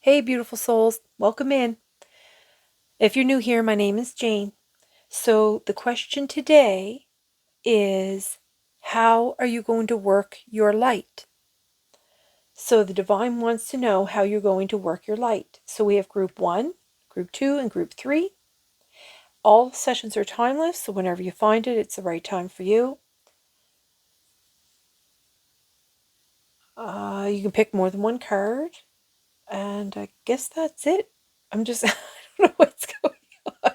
Hey, beautiful souls, welcome in. If you're new here, my name is Jane. So the question today is, how are you going to work your light? So the divine wants to know how you're going to work your light. So we have group 1, group 2, and group 3. All sessions are timeless, so whenever you find it, it's the right time for you. You can pick more than one card, and I guess that's it. I don't know what's going on.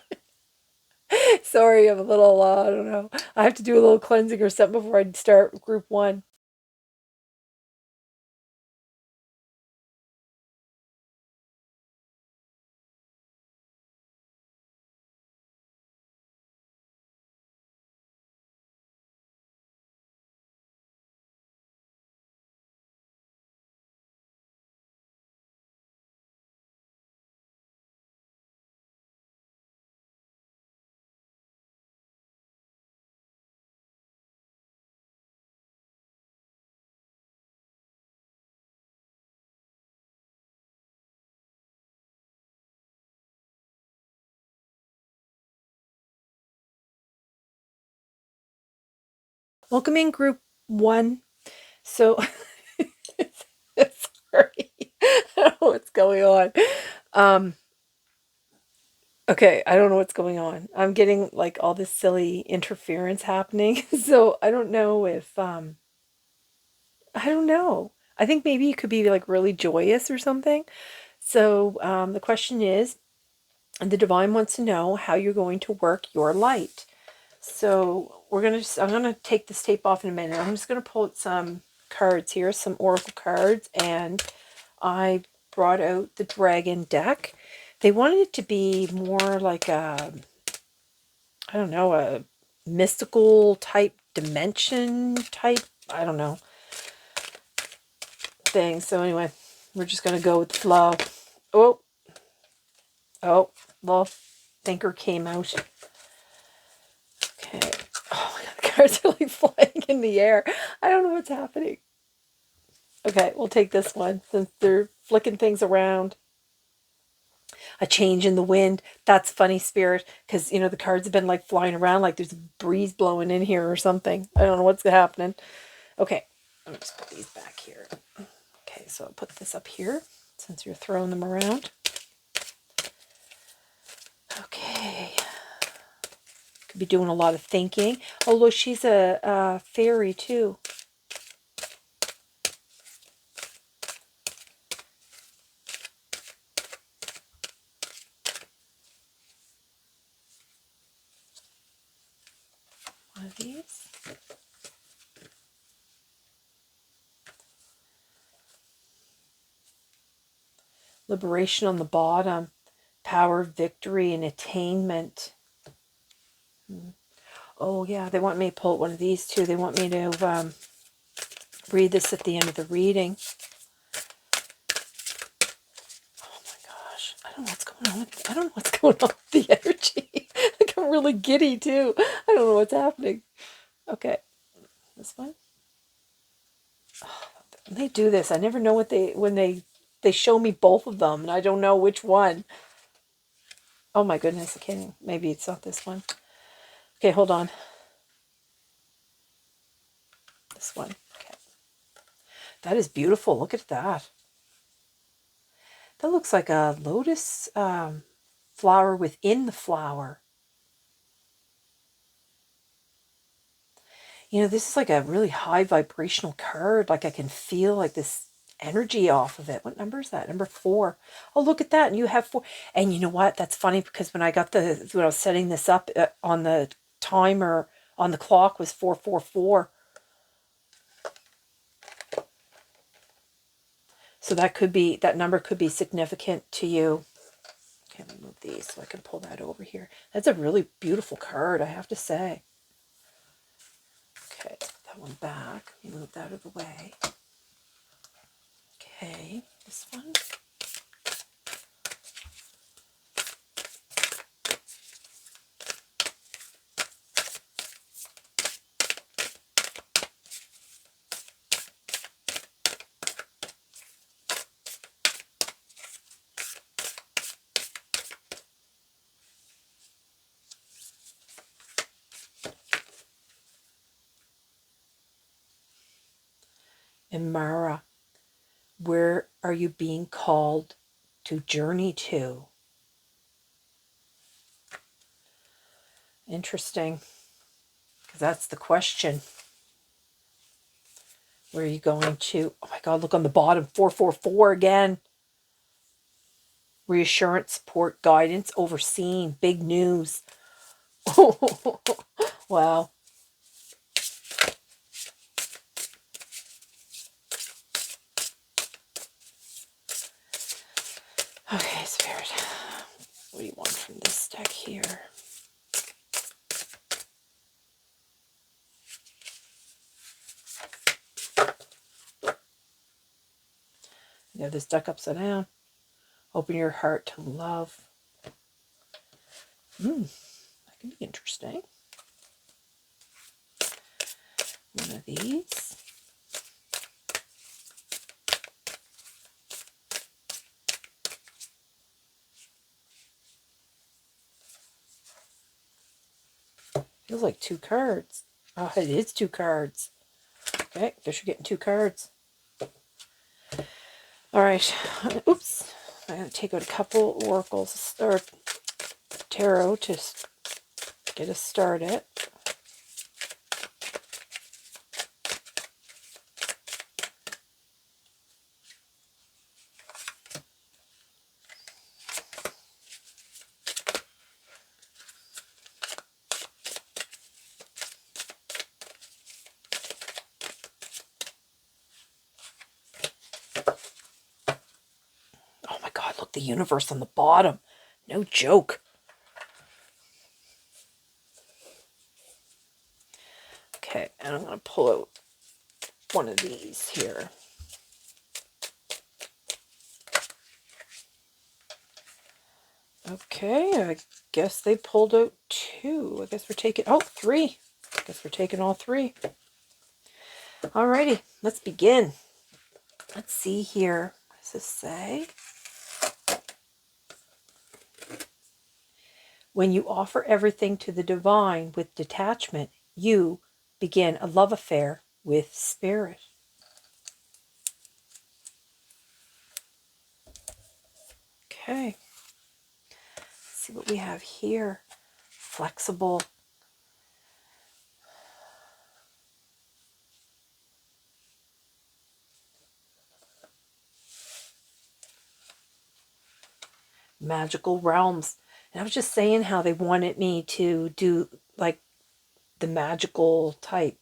Sorry, I'm a little, I don't know. I have to do a little cleansing or something before I start group 1. Welcome in group 1. So, sorry. I don't know what's going on. Okay, I don't know what's going on. I'm getting like all this silly interference happening. So I don't know if, I don't know. I think maybe it could be like really joyous or something. So the question is, the divine wants to know how you're going to work your light. So I'm gonna take this tape off in a minute. I'm just gonna pull out some cards here, some oracle cards, and I brought out the dragon deck. They wanted it to be more like a, I don't know, a mystical type dimension type, I don't know, thing. So anyway, we're just gonna go with the flow. Oh, the thinker came out. Okay. Oh my god, the cards are like flying in the air. I don't know what's happening. Okay, we'll take this one since they're flicking things around. A change in the wind. That's funny, Spirit, because, you know, the cards have been like flying around like there's a breeze blowing in here or something. I don't know what's happening. Okay, I'm going to just put these back here. Okay, so I'll put this up here since you're throwing them around. Okay. Could be doing a lot of thinking. Oh, look, she's a fairy too. One of these. Liberation on the bottom. Power, victory, and attainment. Oh, yeah, they want me to pull one of these too. They want me to read this at the end of the reading. Oh my gosh. I don't know what's going on with the energy. Like, I'm really giddy too. I don't know what's happening. Okay. This one. Oh, they do this. I never know when they show me both of them and I don't know which one. Oh my goodness, I can't. Maybe it's not this one. Okay, hold on. This one. Okay. That is beautiful. Look at that. That looks like a lotus flower within the flower. You know, this is like a really high vibrational card. Like I can feel like this energy off of it. What number is that? Number 4. Oh, look at that. And you have 4. And you know what? That's funny because when I was setting this up on the timer on the clock was 444. So that number could be significant to you. Okay, let me move these so I can pull that over here. That's a really beautiful card, I have to say. Okay, put that one back. Move that out of the way. Okay, this one. And Mara, where are you being called to journey to? Interesting, because that's the question. Where are you going to? Oh my God, look on the bottom, 444 again. Reassurance, support, guidance, overseeing, big news. Wow. Okay, Spirit. What do you want from this deck here? You have this deck upside down. Open your heart to love. That can be interesting. One of these. Feels like 2 cards. Oh, it is 2 cards. Okay, guess you're getting 2 cards. All right. Oops. I'm going to take out a couple oracles or tarot to get us started. Oh my God, look, the universe on the bottom. No joke. Okay, and I'm going to pull out one of these here. Okay, I guess they pulled out 2. I guess we're taking, 3. I guess we're taking all 3. Alrighty, let's begin. Let's see here. What does this say? When you offer everything to the divine with detachment, you begin a love affair with Spirit. Okay. Let's see what we have here. Flexible. Magical realms. And I was just saying how they wanted me to do like the magical type.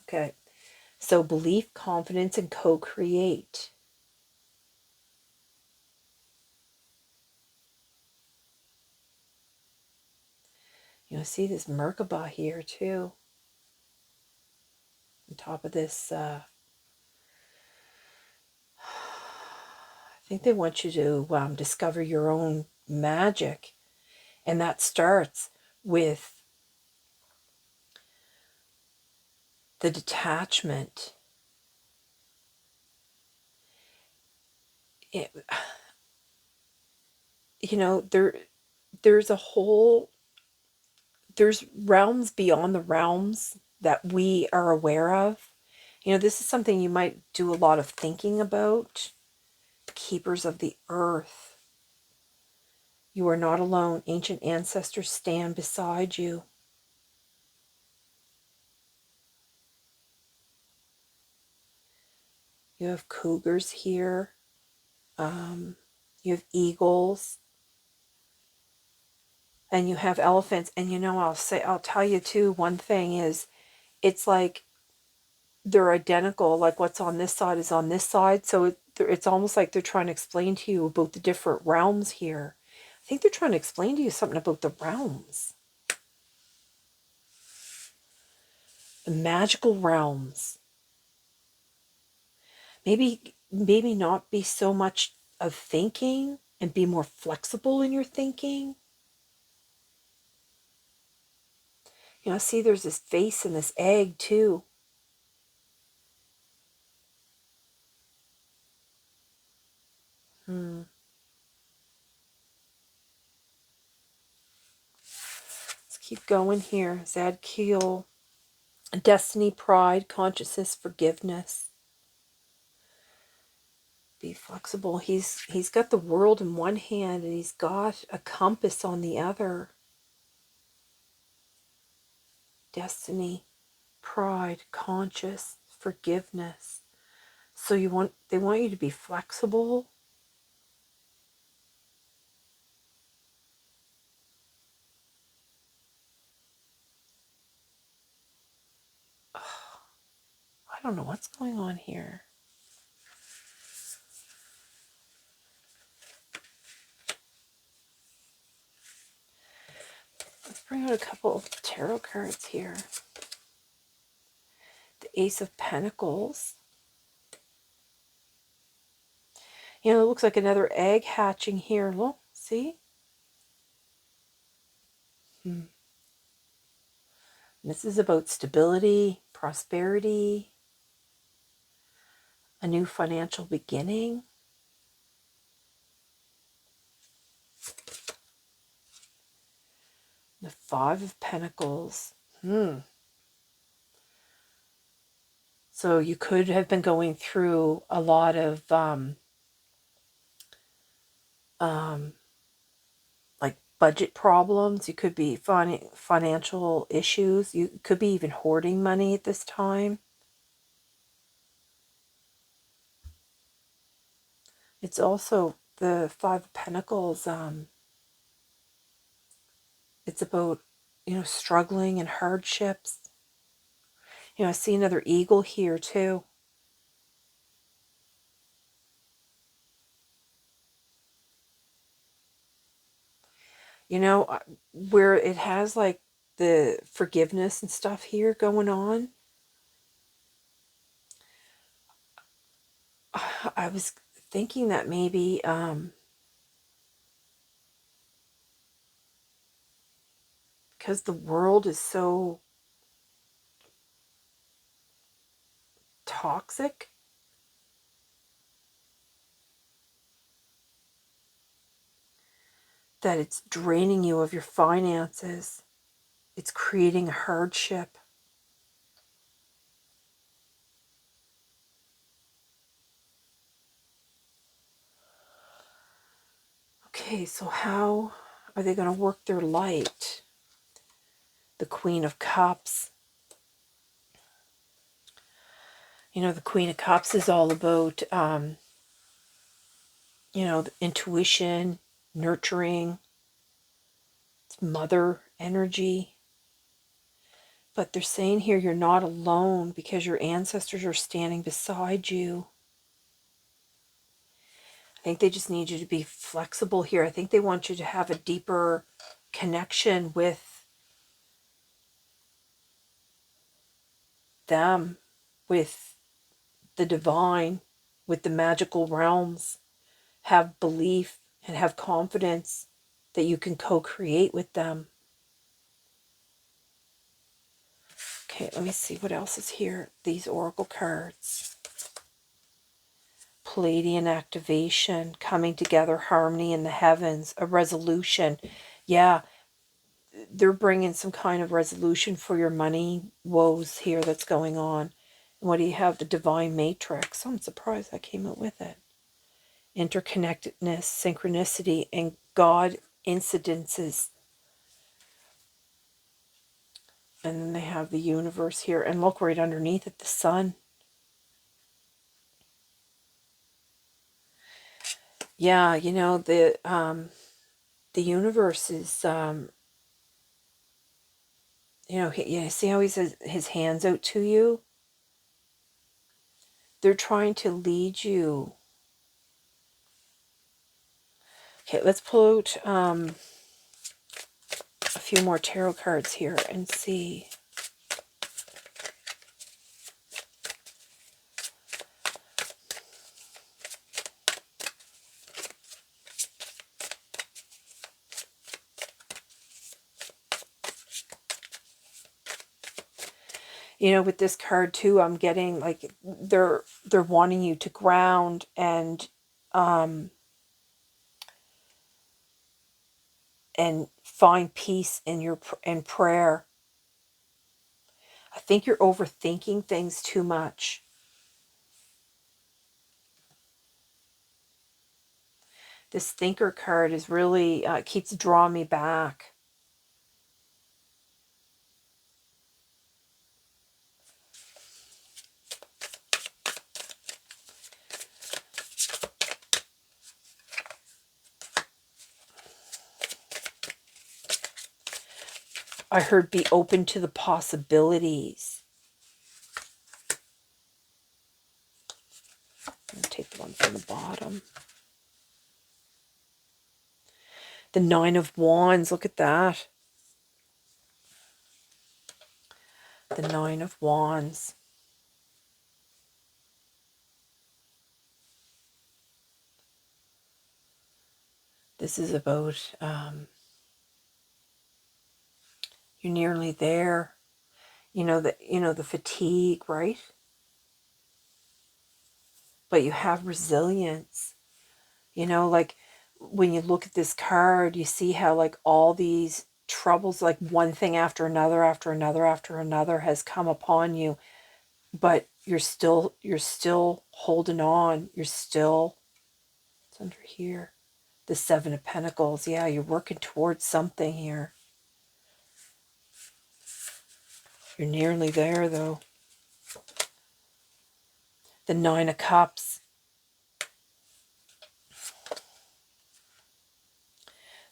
Okay. So belief, confidence, and co-create. You know, see this Merkaba here too. On top of this, I think they want you to discover your own magic. And that starts with the detachment. You know, there's realms beyond the realms that we are aware of. You know, this is something you might do a lot of thinking about. Keepers of the earth. You are not alone. Ancient ancestors stand beside you. You have cougars here. You have eagles. And you have elephants. And you know, I'll tell you too, one thing is, it's like they're identical. Like what's on this side is on this side. So it's almost like they're trying to explain to you about the different realms here. I think they're trying to explain to you something about the realms. The magical realms. Maybe not be so much of thinking and be more flexible in your thinking. You know, see there's this vase and this egg too. Let's keep going here. Zadkiel. Destiny, pride, consciousness, forgiveness. be flexible. He's got the world in one hand and he's got a compass on the other. Destiny, pride, conscious, forgiveness. So they want you to be flexible. I don't know what's going on here. Let's bring out a couple of tarot cards here. The Ace of Pentacles. You know, it looks like another egg hatching here. Look, see? This is about stability, prosperity, a new financial beginning. The Five of Pentacles. So you could have been going through a lot of like budget problems. You could be financial issues. You could be even hoarding money at this time. It's also the Five of Pentacles. It's about, you know, struggling and hardships. You know, I see another eagle here too. You know, where it has like the forgiveness and stuff here going on. I was thinking that maybe because the world is so toxic, that it's draining you of your finances. It's creating a hardship. Okay, so how are they going to work their light? The Queen of Cups. You know, the Queen of Cups is all about, you know, the intuition, nurturing, it's mother energy. But they're saying here you're not alone because your ancestors are standing beside you. I think they just need you to be flexible here. I think they want you to have a deeper connection with them, with the divine, with the magical realms. Have belief and have confidence that you can co-create with them. Okay, let me see what else is here. These oracle cards. Palladian activation, coming together, harmony in the heavens, a resolution. Yeah, they're bringing some kind of resolution for your money woes here that's going on. And what do you have? The divine matrix. I'm surprised I came up with it. Interconnectedness, synchronicity, and God incidences. And then they have the universe here. And look right underneath it, the sun. Yeah, you know, the universe is, you know, yeah, see how he says his hands out to you? They're trying to lead you. Okay, let's pull out a few more tarot cards here and see. You know, with this card too, I'm getting like they're wanting you to ground and find peace in your prayer. I think you're overthinking things too much. This thinker card is really, keeps drawing me back. I heard be open to the possibilities. I'll take the one from the bottom. The Nine of Wands, look at that. The Nine of Wands. This is about, you're nearly there. The fatigue, right? But you have resilience. Like when you look at this card, you see how like all these troubles, like one thing after another, after another, after another has come upon you, but you're still holding on. You're still, it's under here. The Seven of Pentacles. Yeah, you're working towards something here. You're nearly there though. The Nine of Cups.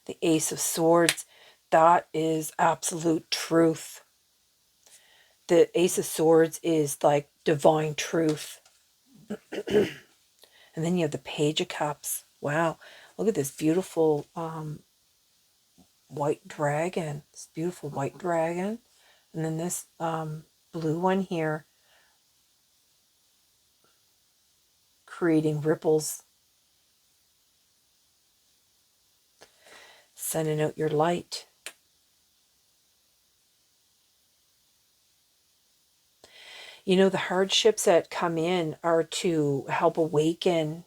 The Ace of Swords. That is absolute truth. The Ace of Swords is like divine truth. And then you have the Page of Cups. Wow. Look at this beautiful white dragon. This beautiful white dragon. And then this blue one here. Creating ripples. Sending out your light. The hardships that come in are to help awaken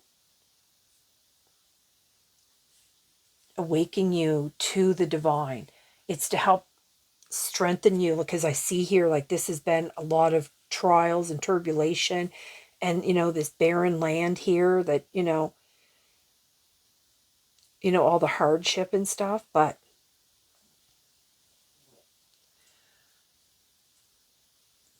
you to the divine. It's to help strengthen you, because I see here like this has been a lot of trials and tribulation, and this barren land here that all the hardship and stuff, but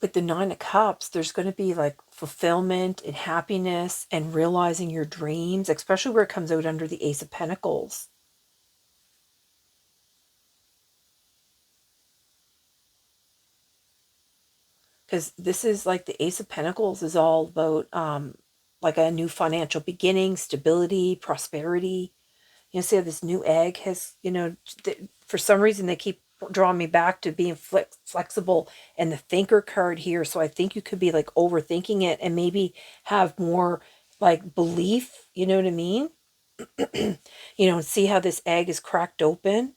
with the Nine of Cups, there's going to be like fulfillment and happiness and realizing your dreams, especially where it comes out under the Ace of Pentacles. Because this is like the Ace of Pentacles is all about like a new financial beginning, stability, prosperity. See how this new egg has, for some reason they keep drawing me back to being flexible, and the thinker card here. So I think you could be like overthinking it and maybe have more like belief, you know what I mean? See how this egg is cracked open?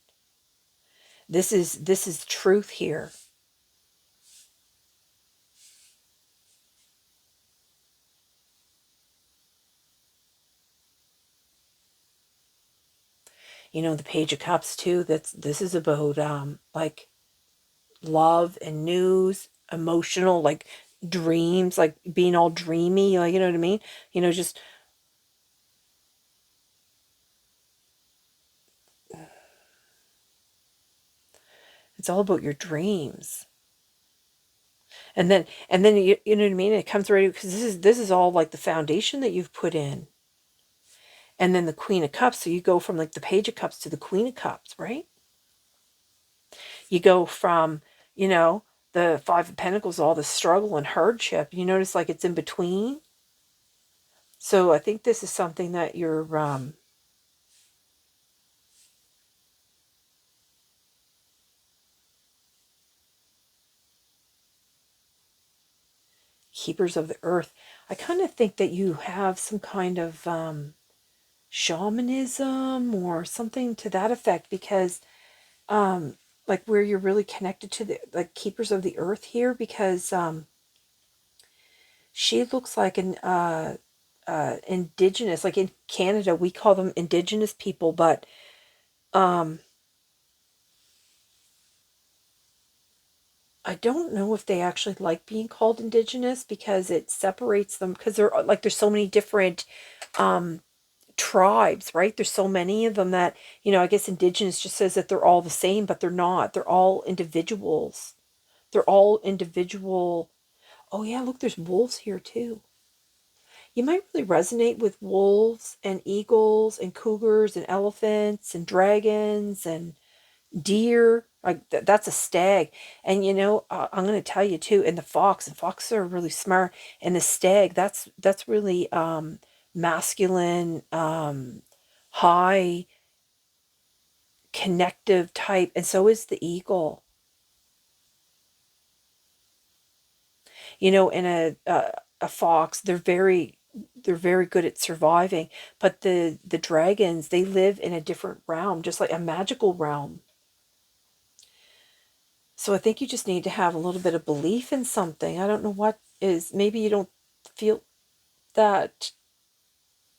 This is truth here. The Page of Cups too, this is about like love and news, emotional, like dreams, like being all dreamy, like, you know what I mean? Just it's all about your dreams. And then you know what I mean? It comes right, because this is all like the foundation that you've put in. And then the Queen of Cups, so you go from like the Page of Cups to the Queen of Cups, right? You go from, the Five of Pentacles, all the struggle and hardship. You notice like it's in between. So I think this is something that you're Keepers of the Earth. I kind of think that you have some kind of shamanism or something to that effect, because like where you're really connected to the like Keepers of the Earth here, because she looks like an indigenous, like in Canada we call them indigenous people, but I don't know if they actually like being called indigenous, because it separates them, because they're like there's so many different tribes, right? There's so many of them that, I guess indigenous just says that they're all the same, but they're not. They're all individuals. They're all individual. Oh yeah, look, there's wolves here too. You might really resonate with wolves and eagles and cougars and elephants and dragons and deer. Like that's a stag. And I'm going to tell you too, and the fox, and foxes are really smart. And the stag, that's really masculine, high connective type, and so is the eagle. And a fox, they're very good at surviving, but the dragons, they live in a different realm, just like a magical realm. So I think you just need to have a little bit of belief in something. I don't know what is. Maybe you don't feel that,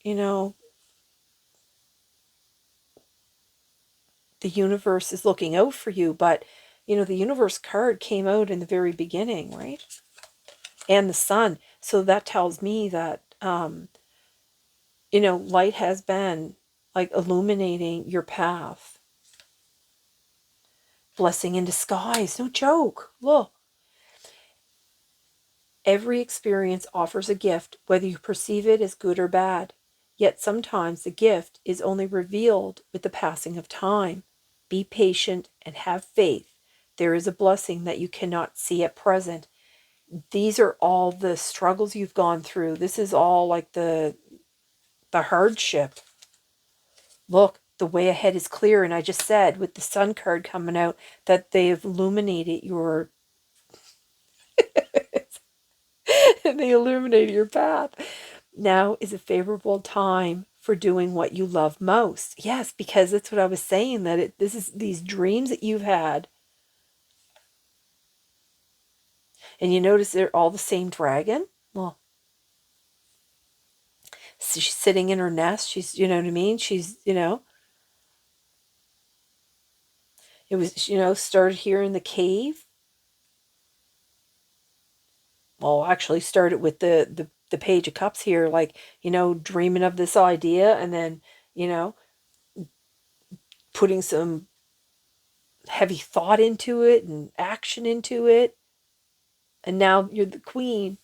you know, the universe is looking out for you, but the universe card came out in the very beginning, right? And the sun. So that tells me that light has been like illuminating your path. Blessing in disguise. No joke. Look. Every experience offers a gift, whether you perceive it as good or bad. Yet sometimes the gift is only revealed with the passing of time. Be patient and have faith. There is a blessing that you cannot see at present. These are all the struggles you've gone through. This is all like the hardship. Look, the way ahead is clear. And I just said with the sun card coming out that they've illuminated your they illuminated your path. Now is a favorable time for doing what you love most. Yes, because that's what I was saying, that this is these dreams that you've had. And you notice they're all the same dragon. Well, so she's sitting in her nest. She's, you know what I mean? She's, it was, started here in the cave. Well, actually started with the Page of Cups here, like, dreaming of this idea and then, putting some heavy thought into it and action into it. And now you're the queen,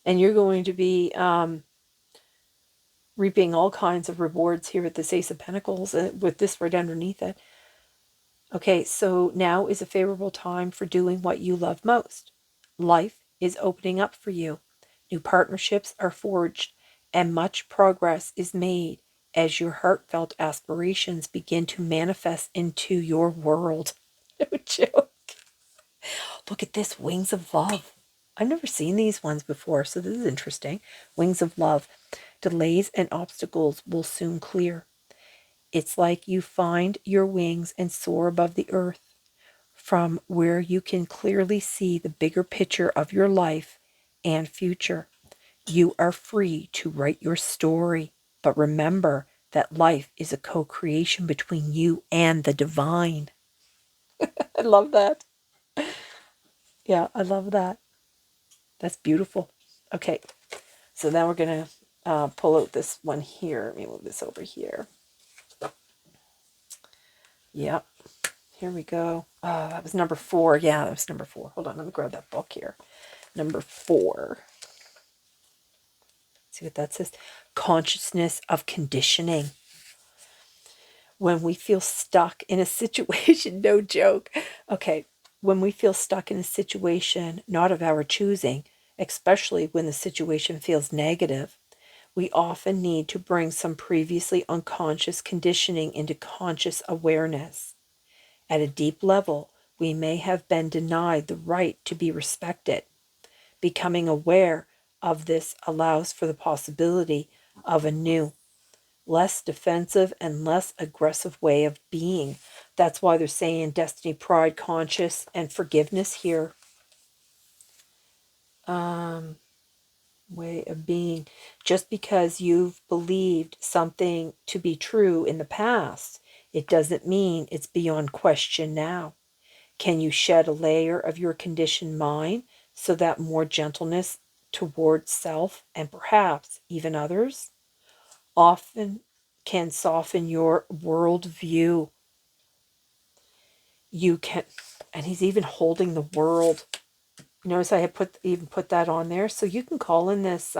and you're going to be reaping all kinds of rewards here with this Ace of Pentacles, with this right underneath it. Okay, so now is a favorable time for doing what you love most. Life is opening up for you. New partnerships are forged, and much progress is made as your heartfelt aspirations begin to manifest into your world. No joke. Look at this, Wings of Love. I've never seen these ones before, so this is interesting. Wings of Love. Delays and obstacles will soon clear. It's like you find your wings and soar above the earth, from where you can clearly see the bigger picture of your life and future. You are free to write your story, but remember that life is a co-creation between you and the divine. I love that. Yeah, I love that. That's beautiful. Okay, so now we're going to pull out this one here. Let me move this over here. Yep. Here we go. That was number 4. Yeah, that was number 4. Hold on, let me grab that book here. Number 4. See what that says? Consciousness of conditioning. When we feel stuck in a situation, no joke. Okay, when we feel stuck in a situation not of our choosing, especially when the situation feels negative, we often need to bring some previously unconscious conditioning into conscious awareness. At a deep level, we may have been denied the right to be respected. Becoming aware of this allows for the possibility of a new, less defensive and less aggressive way of being. That's why they're saying destiny, pride, conscious, and forgiveness here. Way of being. Just because you've believed something to be true in the past, it doesn't mean it's beyond question now. Can you shed a layer of your conditioned mind so that more gentleness towards self and perhaps even others? often can soften your worldview. You can, and he's even holding the world. Notice I had even put that on there. So you can call in this,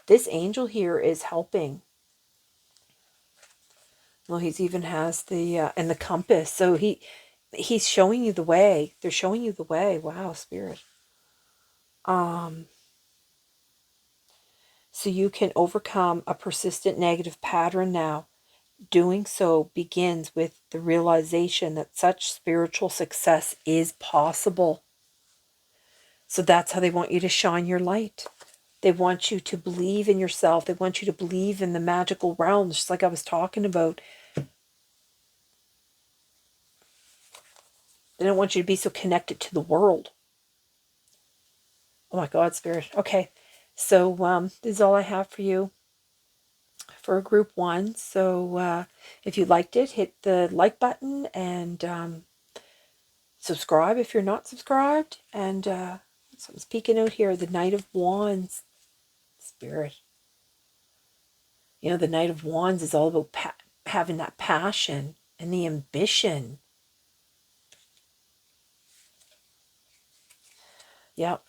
this angel here is helping. Well, he's even has the, and the compass. So he's showing you the way. They're showing you the way. Wow, Spirit. So you can overcome a persistent negative pattern now. Doing so begins with the realization that such spiritual success is possible. So that's how they want you to shine your light. They want you to believe in yourself. They want you to believe in the magical realms, just like I was talking about. They don't want you to be so connected to the world. Oh my God, Spirit. Okay. So this is all I have for you for group 1. So if you liked it, hit the like button and subscribe if you're not subscribed. And something's peeking out here. The Knight of Wands, Spirit. You know, the Knight of Wands is all about having that passion and the ambition. Yep.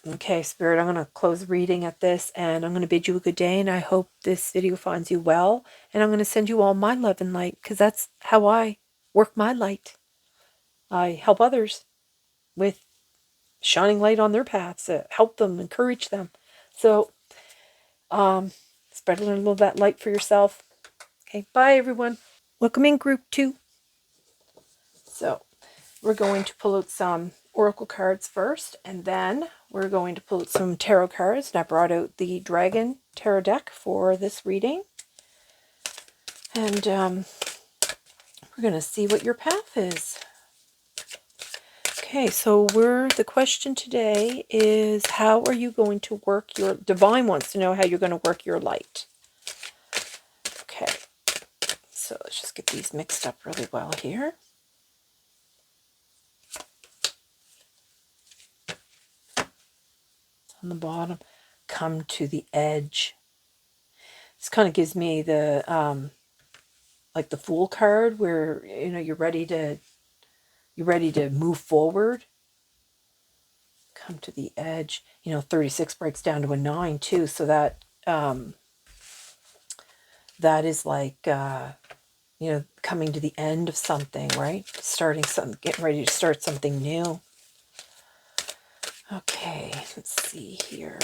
Okay, Spirit, I'm going to close reading at this, and I'm going to bid you a good day, and I hope this video finds you well, and I'm going to send you all my love and light, because that's how I work my light. I help others with shining light on their paths, help them, encourage them. So, spread a little of that light for yourself. Okay, bye, everyone. Welcome in group 2. So, we're going to pull out some oracle cards first, and then we're going to pull out some tarot cards. And I brought out the Dragon Tarot deck for this reading. And we're going to see what your path is. Okay, so the question today is, how are you going to work your, Divine wants to know how you're going to work your light. Okay, so let's just get these mixed up really well here. On the bottom, come to the edge. This kind of gives me the like the Fool card, where you're ready to move forward. Come to the edge. 36 breaks down to a 9 too, so that that is like coming to the end of something, right? Starting something, getting ready to start something new. Okay, let's see here.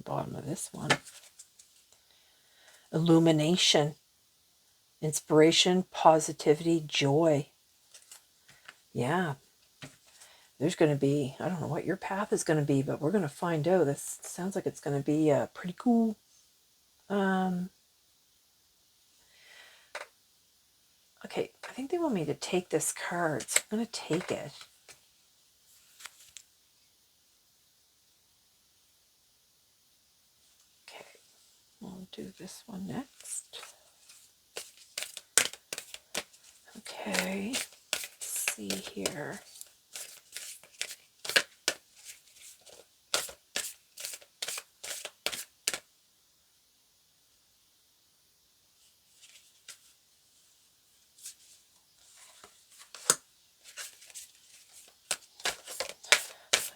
Bottom of this one. Illumination, inspiration, positivity, joy. Yeah. There's going to be, I don't know what your path is going to be, but we're going to find out. This sounds like it's going to be pretty cool. Okay, I think they want me to take this card, so I'm going to take it. Okay, we'll do this one next. Okay, let's see here.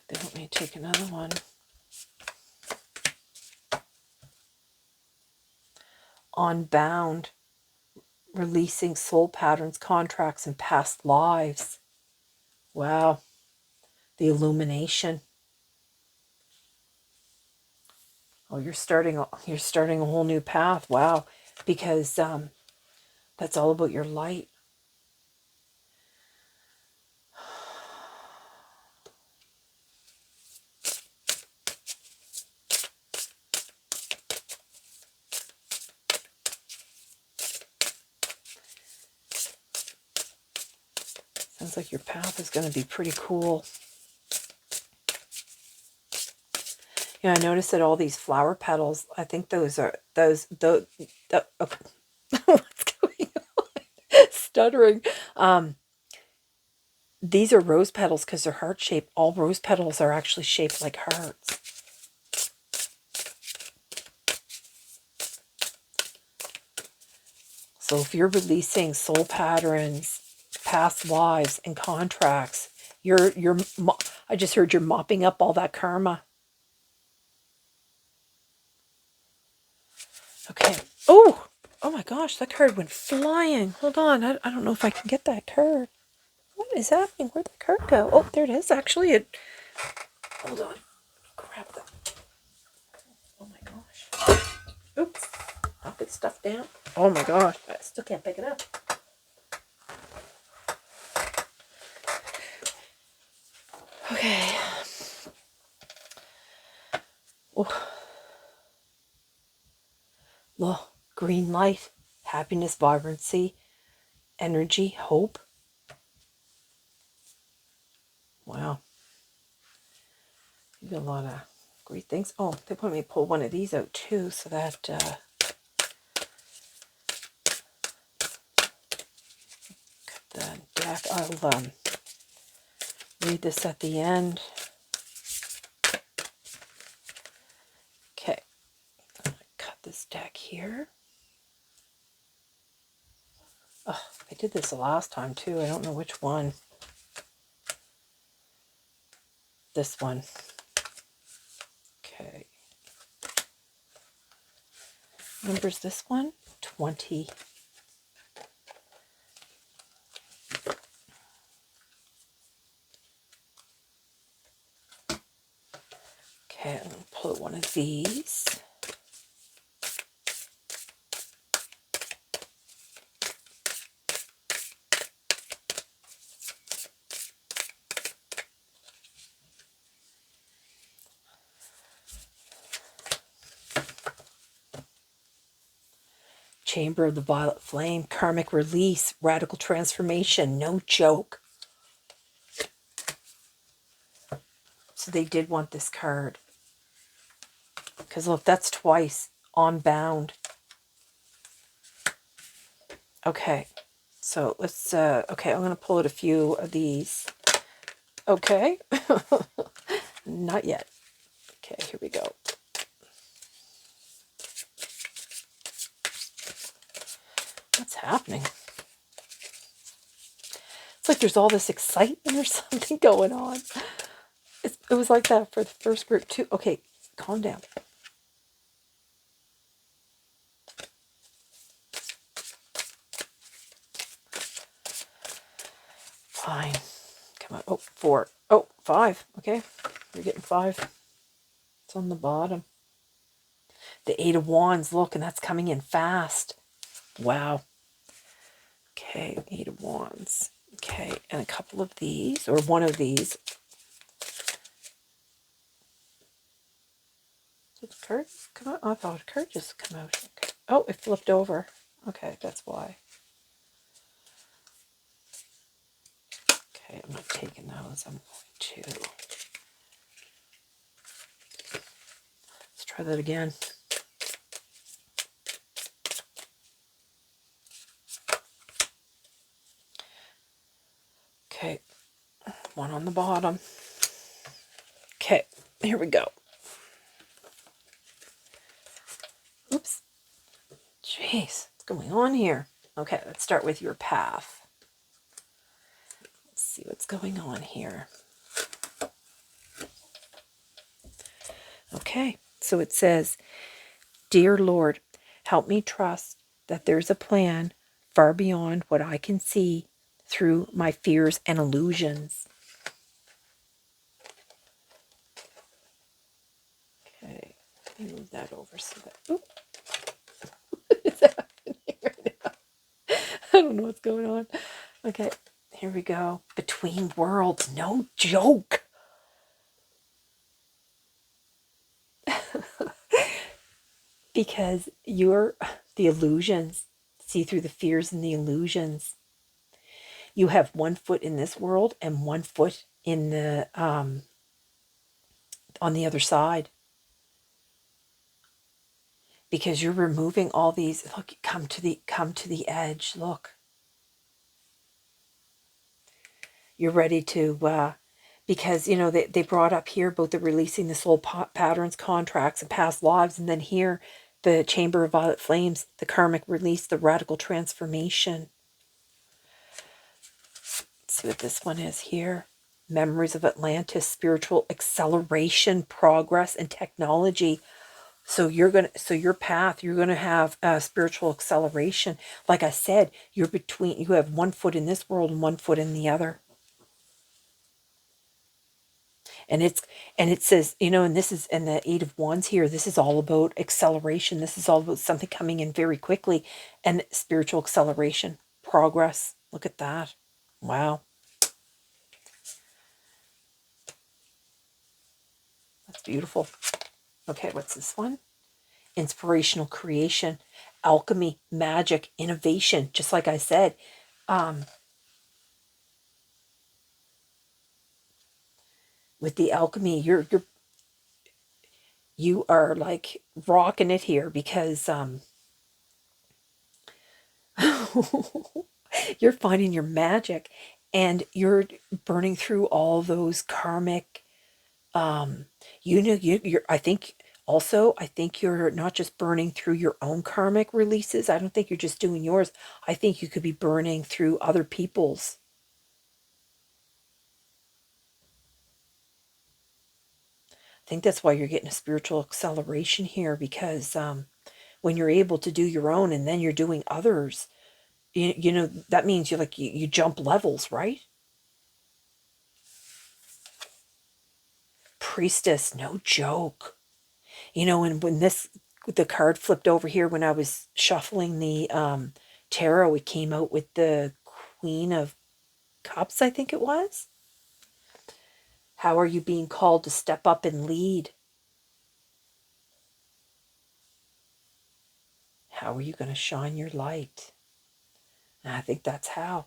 They want me to take another one. Unbound, releasing soul patterns, contracts, and past lives. Wow. The illumination. Oh, you're starting a whole new path. Wow. Because that's all about your light. Sounds like your path is going to be pretty cool. I noticed that all these flower petals, I think those are, what's going on? stuttering. These are rose petals because they're heart-shaped. All rose petals are actually shaped like hearts. So if you're releasing soul patterns, past lives, and contracts, I just heard you're mopping up all that karma. Okay. Oh my gosh, that card went flying. Hold on, I don't know if I can get that card. What is happening? Where'd that card go? Oh, there it is. Actually, hold on. Grab that. Oh my gosh. Oops. Knock its stuff down. Oh my gosh. I still can't pick it up. Okay. Oh. Look. Green light. Happiness, vibrancy, energy, hope. Wow. You got a lot of great things. Oh, they want me to pull one of these out too, so that cut the deck. I'll read this at the end. Okay, I'm gonna cut this deck here. Oh, I did this the last time too. I don't know which one. This one. Okay. Number's this one? 20. Okay, I'm going to pull out one of these. Chamber of the Violet Flame, karmic release, radical transformation, no joke. So they did want this card. Because look, that's twice on bound. Okay, so let's, okay, I'm going to pull out a few of these. Okay, not yet. Okay, here we go. What's happening? It's like there's all this excitement or something going on. It was like that for the first group too. Okay, calm down. Fine. Come on. Oh, 4. Oh, 5. Okay, you're getting 5. It's on the bottom. The 8 of Wands. Look, and that's coming in fast. Wow. Okay, 8 of Wands. Okay, and a couple of these, or one of these. Did the card come out? Oh, I thought a card just come out. Okay. Oh, it flipped over. Okay, that's why. Okay, I'm not taking those. I'm going to... Let's try that again. Okay, one on the bottom. Okay, here we go. Oops. Jeez, what's going on here? Okay, let's start with your path. Let's see what's going on here. Okay, so it says, Dear Lord, help me trust that there's a plan far beyond what I can see through my fears and illusions. Okay, let me move that over so that... Oop. What is happening right now? I don't know what's going on. Okay, here we go. Between worlds, no joke. Because you're the illusions. See through the fears and the illusions. You have one foot in this world and one foot in the on the other side. Because you're removing all these. Look, come to the edge. Look. You're ready to, because, you know, they brought up here both the releasing the soul patterns, contracts, and past lives. And then here, the Chamber of Violet Flames, the karmic release, the radical transformation. Let's see what this one is here. Memories of Atlantis, spiritual acceleration, progress, and technology. So your path, you're gonna have spiritual acceleration. Like I said, you have 1 foot in this world and 1 foot in the other. And it says, you know, and this is, and the Eight of Wands here, this is all about acceleration. This is all about something coming in very quickly, and spiritual acceleration, progress. Look at that. Wow. That's beautiful. Okay, what's this one? Inspirational creation, alchemy, magic, innovation. Just like I said, with the alchemy, you are like rocking it here, because you're finding your magic, and you're burning through all those karmic, you're, I think, also, I think you're not just burning through your own karmic releases. I don't think you're just doing yours. I think you could be burning through other people's. I think that's why you're getting a spiritual acceleration here, because when you're able to do your own and then you're doing others, you know, that means you jump levels, right? Priestess, no joke. You know, and when the card flipped over here, when I was shuffling the tarot, it came out with the Queen of Cups, I think it was. How are you being called to step up and lead? How are you going to shine your light? And I think that's how.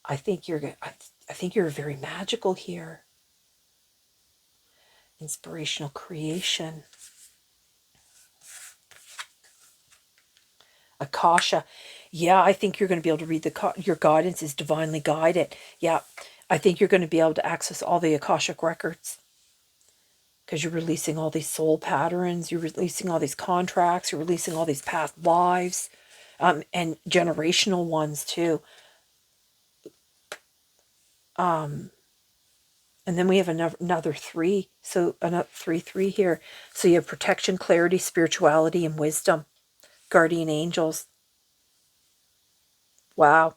I think I think you're very magical here. Inspirational creation. Akasha. Yeah, I think you're going to be able to read your guidance is divinely guided. Yeah, I think you're going to be able to access all the Akashic records, because you're releasing all these soul patterns, you're releasing all these contracts, you're releasing all these past lives, and generational ones too. And then we have another three. So another three here. So you have protection, clarity, spirituality, and wisdom. Guardian angels. Wow.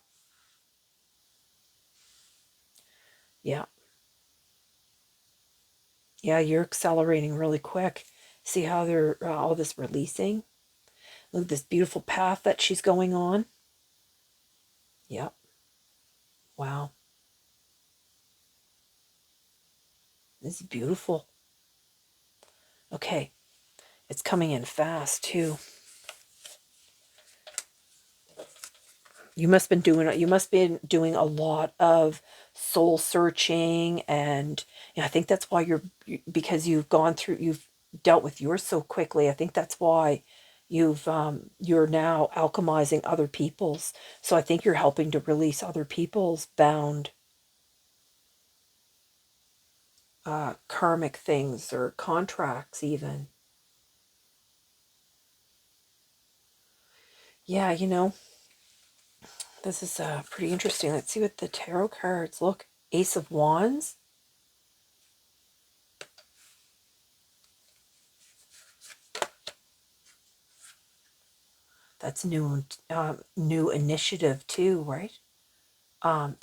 Yeah. Yeah, you're accelerating really quick. See how they're all this releasing? Look at this beautiful path that she's going on. Yep. Wow. This is beautiful. Okay. It's coming in fast too. You must be doing a lot of soul searching, and I think that's why because you've dealt with yours so quickly. I think that's why you're now alchemizing other people's. So I think you're helping to release other people's bound karmic things or contracts even. Yeah, you know, this is pretty interesting. Let's see what the tarot cards look. Ace of Wands. That's new initiative too, right?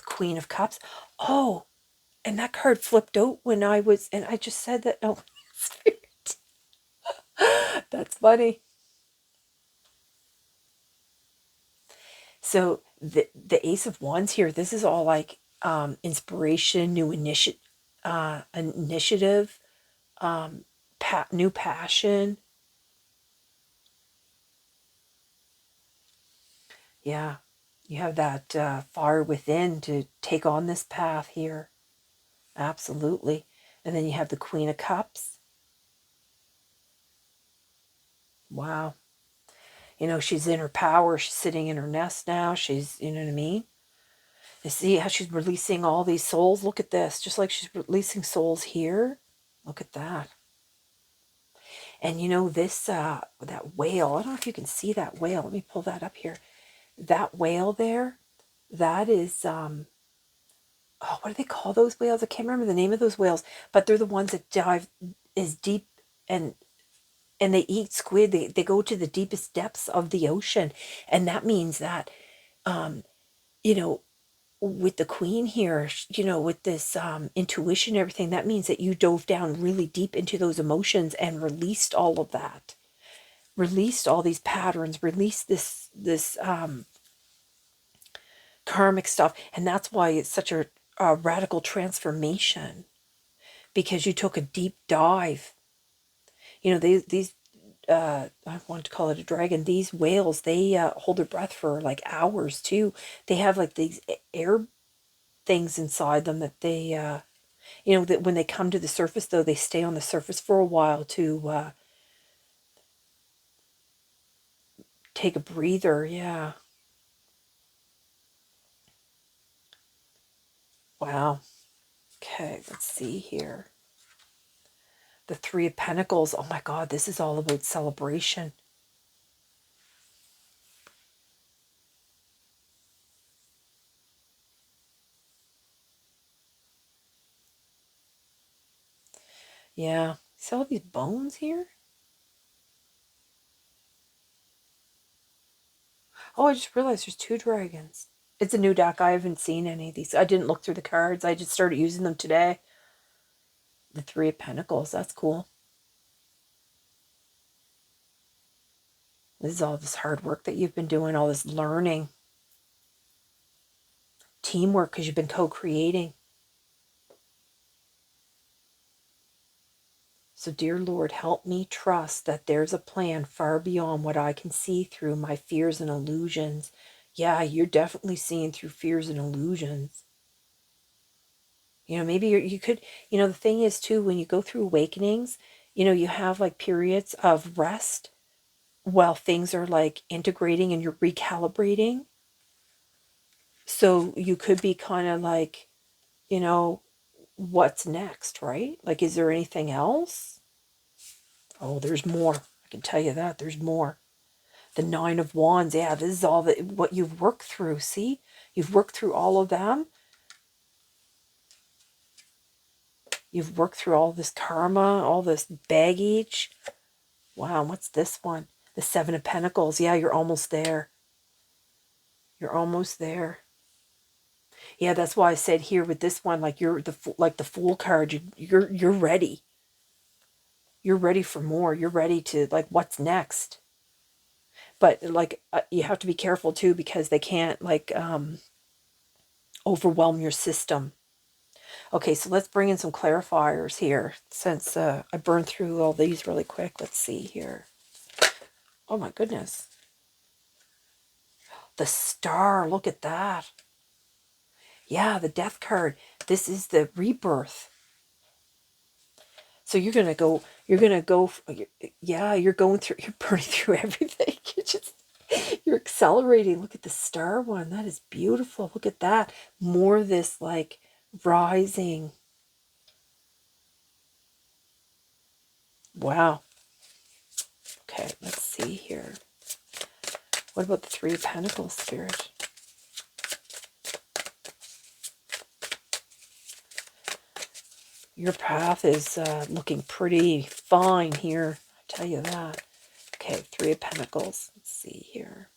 Queen of Cups. Oh, and that card flipped out when and I just said that. Oh, Spirit. That's funny. So the Ace of Wands here, this is all like inspiration, initiative, new passion. Yeah, you have that fire within to take on this path here. Absolutely. And then you have the Queen of Cups. Wow. You know, she's in her power. She's sitting in her nest now. You know what I mean? You see how she's releasing all these souls? Look at this. Just like she's releasing souls here. Look at that. And you know, this, that whale, I don't know if you can see that whale. Let me pull that up here. That whale there, that is, oh, what do they call those whales? I can't remember the name of those whales, but they're the ones that dive as deep and they eat squid. They go to the deepest depths of the ocean. And that means that, you know, with the queen here, you know, with this intuition and everything, that means that you dove down really deep into those emotions and released all of that. Released all these patterns, released this karmic stuff. And that's why it's such a radical transformation, because you took a deep dive. You know, these I want to call it a dragon. These whales, they hold their breath for like hours too. They have like these air things inside them that they, you know, that when they come to the surface, though, they stay on the surface for a while to take a breather. Yeah. Wow. Okay, let's see here. The Three of Pentacles. Oh my God, this is all about celebration. Yeah. See all these bones here? Oh, I just realized there's two dragons. It's a new deck. I haven't seen any of these. I didn't look through the cards. I just started using them today. The Three of Pentacles. That's cool. This is all this hard work that you've been doing, all this learning. Teamwork, because you've been co-creating. So, dear Lord, help me trust that there's a plan far beyond what I can see through my fears and illusions. Yeah, you're definitely seeing through fears and illusions. You know, maybe you could, you know, the thing is too, when you go through awakenings, you know, you have like periods of rest while things are like integrating and you're recalibrating. So you could be kind of like, you know, what's next, right? Like, is there anything else? Oh, there's more. I can tell you that. There's more. The Nine of Wands. Yeah, this is all that what you've worked through. See? You've worked through all of them. You've worked through all this karma, all this baggage. Wow, what's this one? The Seven of Pentacles. Yeah, you're almost there. You're almost there. Yeah, that's why I said here with this one, like you're the Fool card. You're ready. You're ready for more. You're ready to like what's next. But like you have to be careful too, because they can't like overwhelm your system. Okay, so let's bring in some clarifiers here, since I burned through all these really quick. Let's see here. Oh my goodness. The Star, look at that. Yeah, the Death card. This is the rebirth. So you're gonna go, yeah, you're going through, you're burning through everything. You're accelerating. Look at the Star one. That is beautiful. Look at that. More of this like rising. Wow. Okay, let's see here. What about the Three of Pentacles, Spirit? Your path is looking pretty fine here. I tell you that. Okay, Three of Pentacles. Let's see here.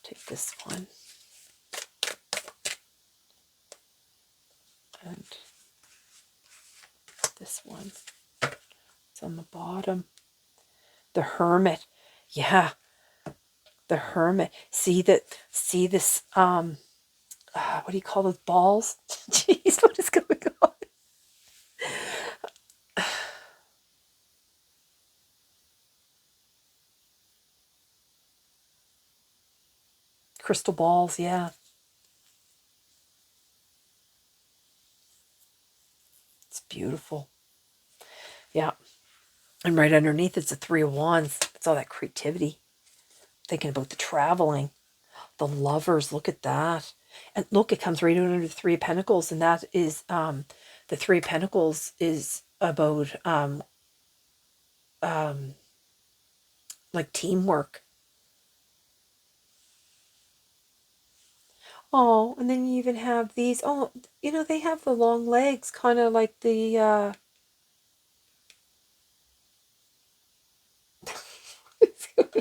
Take this one. And this one. It's on the bottom. The Hermit. Yeah. The Hermit. See this, what do you call those balls? Jeez, what is going on? Crystal balls, yeah. It's beautiful. Yeah. And right underneath it's the Three of Wands. It's all that creativity. Thinking about the traveling. The Lovers, look at that. And look, it comes right under the Three of Pentacles, and that is the Three of Pentacles is about like teamwork. Oh, and then you even have these, oh, you know, they have the long legs, kind of like the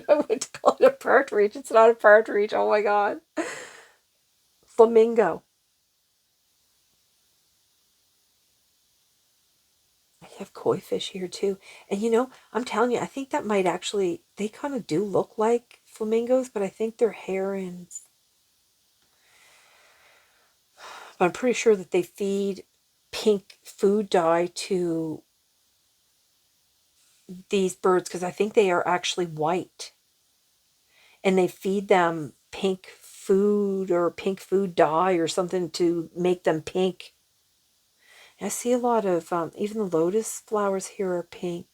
I would call it a partridge. It's not a partridge. Oh my god. Flamingo. I have koi fish here too. And you know, I'm telling you, I think that might actually, they kind of do look like flamingos, but I think they're herons. But I'm pretty sure that they feed pink food dye to these birds because I think they are actually white. And they feed them pink food or pink food dye or something to make them pink. And I see a lot of, even the lotus flowers here are pink.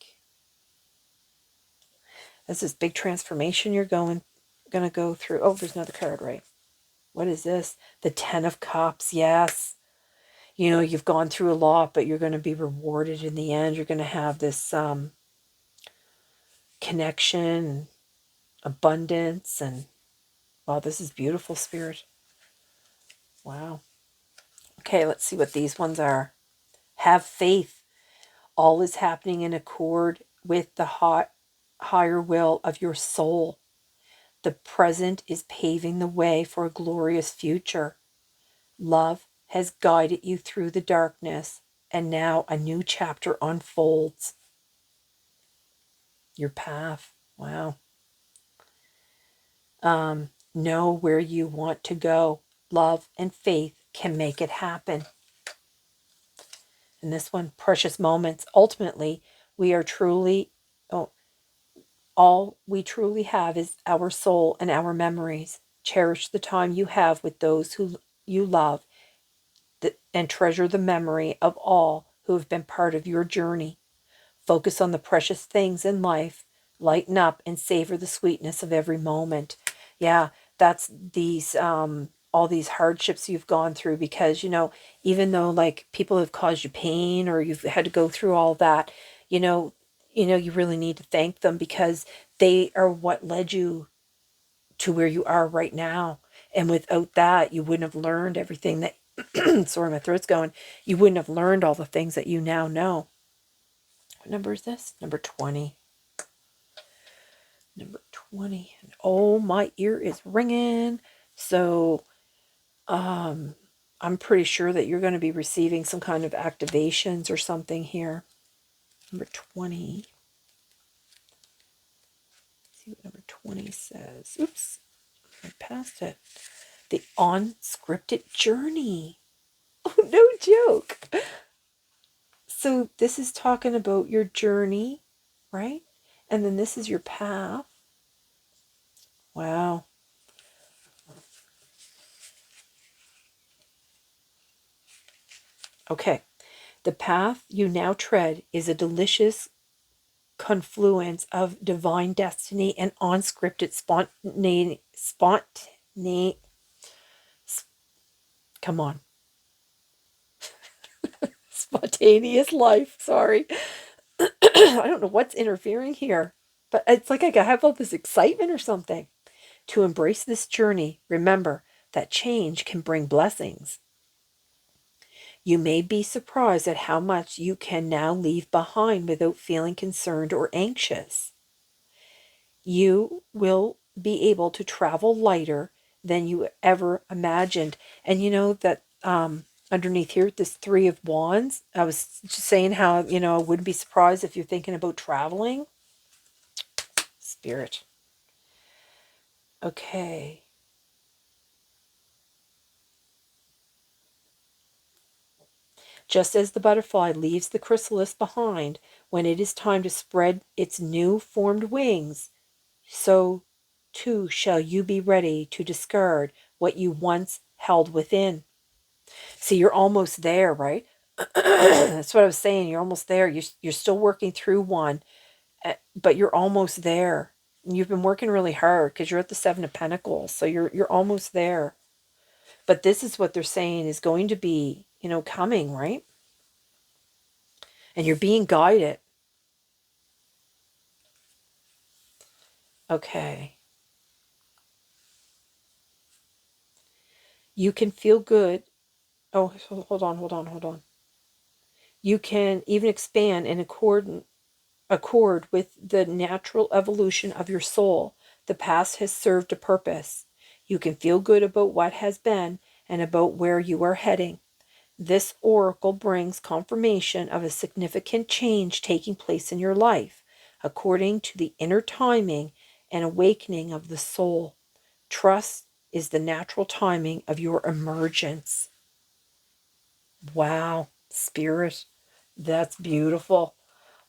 That's this big transformation you're gonna go through. Oh, there's another card, right? What is this? The Ten of Cups. Yes. You know, you've gone through a lot, but you're going to be rewarded in the end. You're going to have this connection, abundance, and wow, this is beautiful, Spirit. Wow. Okay, let's see what these ones are. Have faith. All is happening in accord with the higher will of your soul. The present is paving the way for a glorious future. Love has guided you through the darkness, and now a new chapter unfolds. Your path. Wow. Know where you want to go. Love and faith can make it happen. And this one, precious moments. Ultimately, we are truly, oh, all we truly have is our soul and our memories. Cherish the time you have with those who you love and treasure the memory of all who have been part of your journey. Focus on the precious things in life. Lighten up and savor the sweetness of every moment. Yeah, that's these all these hardships you've gone through because, you know, even though like people have caused you pain or you've had to go through all that, you really need to thank them because they are what led you to where you are right now. And without that, you wouldn't have learned everything that sorry, my throat's going. You wouldn't have learned all the things that you now know. What number is this? Number 20. Number 20. Oh, my ear is ringing. So, I'm pretty sure that you're going to be receiving some kind of activations or something here. Number 20. Let's see what number 20 says. Oops, I passed it. The unscripted journey. Oh, no joke. So this is talking about your journey, right? And then this is your path. Wow. Okay. The path you now tread is a delicious confluence of divine destiny and unscripted come on. Spontaneous life. Sorry. I don't know what's interfering here, but it's like I have all this excitement or something. To embrace this journey, remember that change can bring blessings. You may be surprised at how much you can now leave behind without feeling concerned or anxious. You will be able to travel lighter than you ever imagined. And you know that underneath here, this Three of Wands, I was just saying how, I wouldn't be surprised if you're thinking about traveling. Spirit. Okay. Just as the butterfly leaves the chrysalis behind when it is time to spread its new formed wings, so too shall you be ready to discard what you once held within. See, you're almost there, right? That's what I was saying. You're almost there. You're still working through one, but you're almost there. You've been working really hard because you're at the Seven of Pentacles, so you're almost there. But this is what they're saying is going to be, you know, coming, right? And you're being guided. Okay. You can feel good. Oh, hold on. You can even expand in accord with the natural evolution of your soul. The past has served a purpose. You can feel good about what has been and about where you are heading. This oracle brings confirmation of a significant change taking place in your life, according to the inner timing and awakening of the soul. Trust is the natural timing of your emergence. Wow, Spirit, that's beautiful.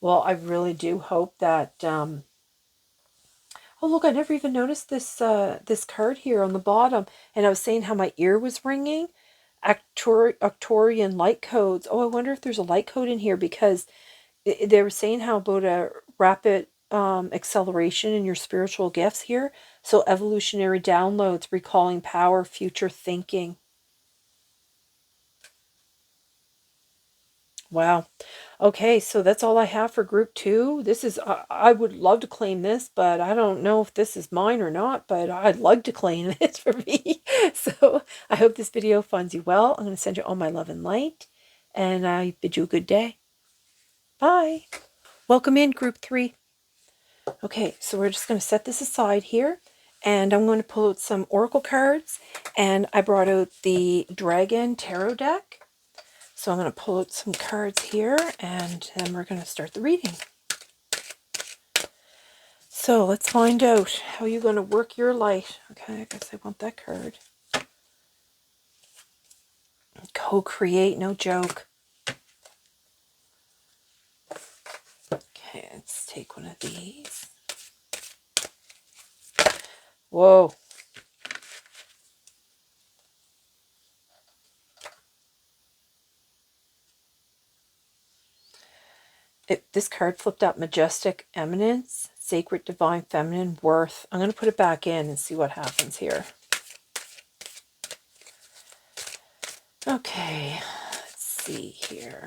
Well, I really do hope that oh look, I never even noticed this card here on the bottom. And I was saying how my ear was ringing. Arcturian light codes. Oh, I wonder if there's a light code in here because they were saying how about a rapid acceleration in your spiritual gifts here. So evolutionary downloads, recalling power, future thinking. Wow. Okay, so that's all I have for group 2. This is, I would love to claim this, but I don't know if this is mine or not, but I'd like to claim this for me. So I hope this video finds you well. I'm going to send you all my love and light, and I bid you a good day. Bye. Welcome in group 3. Okay, so we're just going to set this aside here, and I'm going to pull out some oracle cards, and I brought out the Dragon Tarot deck. So I'm going to pull out some cards here, and then we're going to start the reading. So let's find out how you're going to work your light. Okay, I guess I want that card. Co-create, no joke. Okay, let's take one of these. Whoa. This card flipped up. Majestic Eminence, Sacred Divine Feminine, Worth. I'm going to put it back in and see what happens here. Okay, let's see here.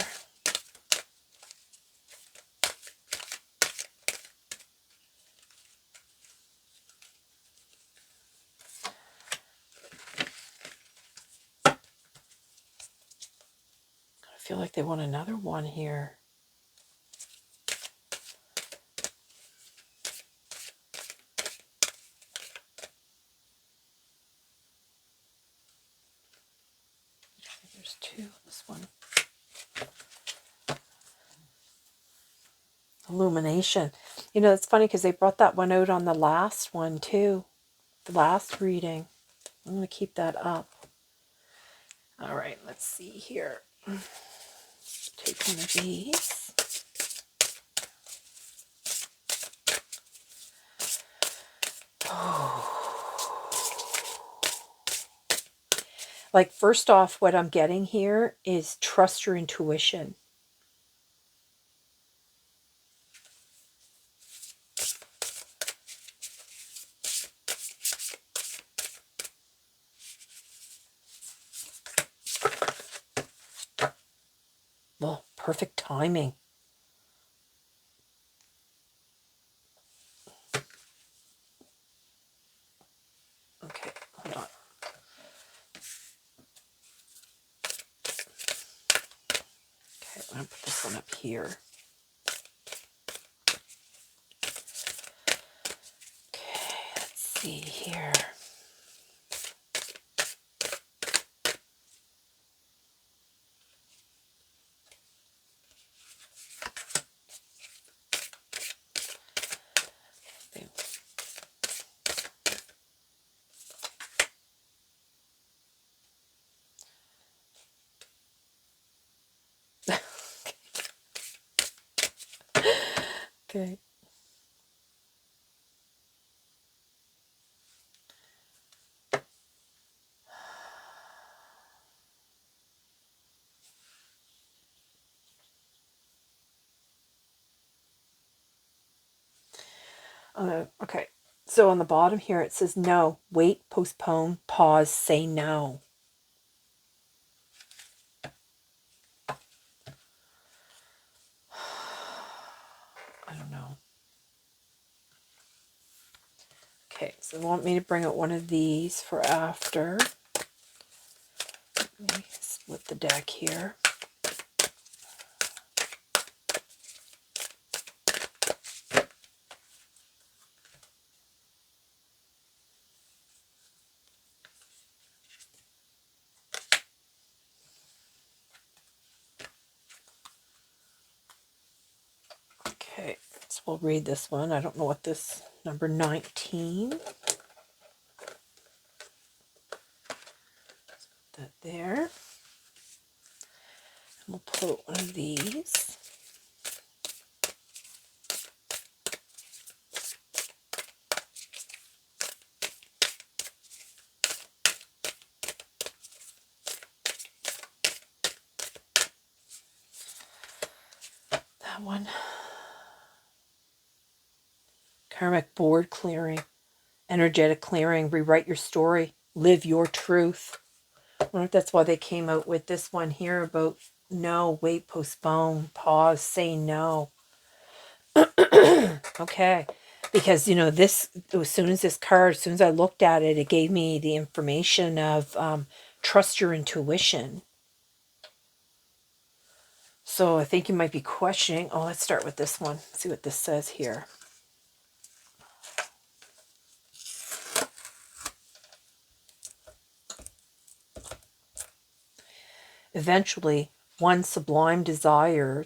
I feel like they want another one here. There's 2. This one. Illumination. You know, it's funny because they brought that one out on the last one too. The last reading. I'm going to keep that up. All right, let's see here. Take one of these. Like, first off, what I'm getting here is trust your intuition. Well, perfect timing. Okay, hold on. Okay, I'm going to put this one up here. Okay, let's see here. Okay. Okay. So on the bottom here, it says no, wait, postpone, pause, say no. I don't know. Okay, so they want me to bring out one of these for after. Let me split the deck here. Okay, so we'll read this one. I don't know what this, number 19. That there. And we'll pull out one of these. That one. Karmic board clearing. Energetic clearing. Rewrite your story. Live your truth. I wonder if that's why they came out with this one here about no, wait, postpone, pause, say no. Okay. Because, you know, this, as soon as this card, as soon as I looked at it, it gave me the information of trust your intuition. So I think you might be questioning. Oh, let's start with this one. See what this says here. Eventually, one sublime desire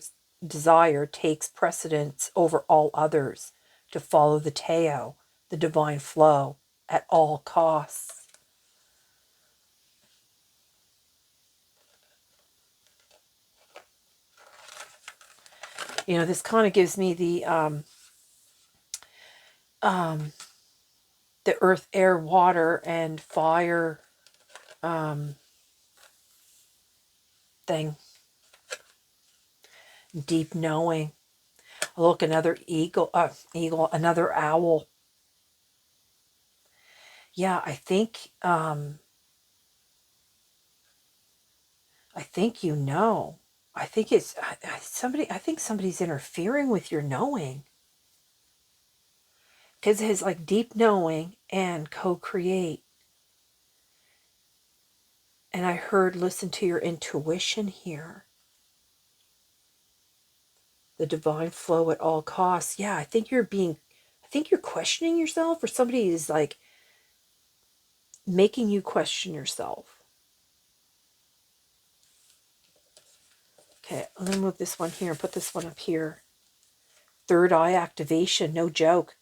takes precedence over all others to follow the Tao, the divine flow, at all costs. You know, this kind of gives me the earth, air, water, and fire thing. Deep knowing. Look, another eagle, another owl. Yeah, I think you know. I think it's somebody. I think somebody's interfering with your knowing, because it's like deep knowing and co-create. And I heard listen to your intuition here. The divine flow at all costs. Yeah, I think you're questioning yourself, or somebody is like making you question yourself. Okay, I'm going to move this one here and put this one up here. Third eye activation, no joke.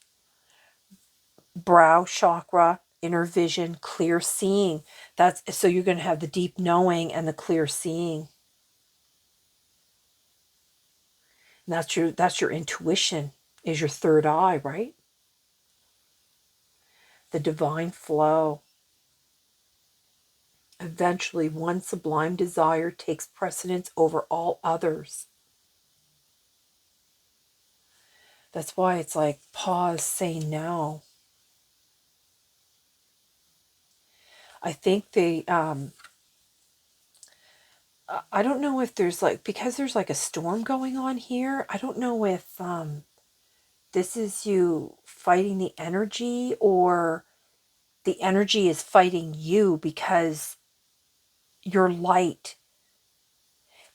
Brow chakra, inner vision, clear seeing. That's so you're going to have the deep knowing and the clear seeing. And that's your intuition, is your third eye, right? The divine flow. Eventually, one sublime desire takes precedence over all others. That's why it's like pause, say no. I think they, I don't know if there's like, because there's like a storm going on here, I don't know if this is you fighting the energy, or the energy is fighting you because you're light.